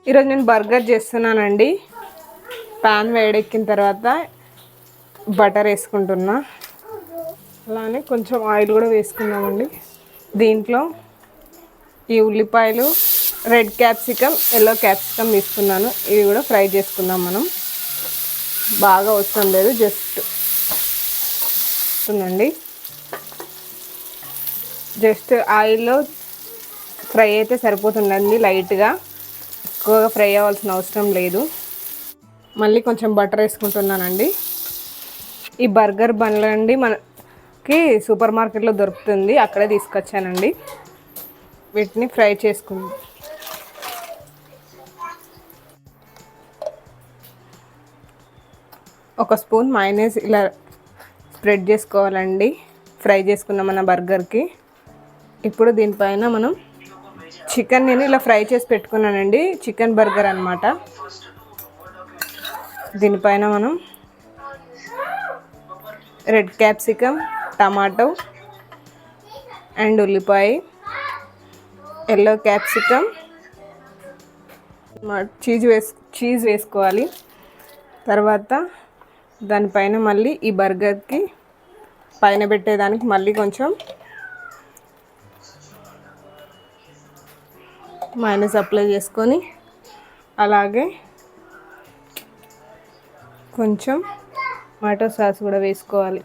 ఈరోజు నేను బర్గర్ చేస్తున్నానండి. పాన్ వేడెక్కిన తర్వాత బటర్ వేసుకుంటున్నా. అలానే కొంచెం ఆయిల్ కూడా వేసుకున్నామండి. దీంట్లో ఈ ఉల్లిపాయలు, రెడ్ క్యాప్సికమ్, ఎల్లో క్యాప్సికమ్ తీసుకున్నాను. ఇవి కూడా ఫ్రై చేసుకుందాం. మనం బాగా అవసరం లేదు, జస్ట్ ఉందండి. జస్ట్ ఆయిల్లో ఫ్రై అయితే సరిపోతుందండి. లైట్గా, ఎక్కువగా ఫ్రై అవ్వాల్సిన అవసరం లేదు. మళ్ళీ కొంచెం బటర్ వేసుకుంటున్నానండి. ఈ బర్గర్ బన్లు అండి మనకి సూపర్ మార్కెట్లో దొరుకుతుంది, అక్కడే తీసుకొచ్చానండి. వీటిని ఫ్రై చేసుకుందాం. ఒక స్పూన్ మైనస్ ఇలా స్ప్రెడ్ చేసుకోవాలండి, ఫ్రై చేసుకున్నాం మన బర్గర్కి. ఇప్పుడు దీనిపైన మనం చికెన్, నేను ఇలా ఫ్రై చేసి పెట్టుకున్నానండి, చికెన్ బర్గర్ అన్నమాట. దీనిపైన మనం రెడ్ క్యాప్సికమ్, టమాటో అండ్ ఉల్లిపాయ, ఎల్లో క్యాప్సికమ్, చీజ్ వేసుకోవాలి. తర్వాత దానిపైన మళ్ళీ ఈ బర్గర్కి పైన పెట్టేదానికి మళ్ళీ కొంచెం మైనస్ అప్లై చేసుకొని, అలాగే కొంచెం టమాటో సాస్ కూడా వేసుకోవాలి.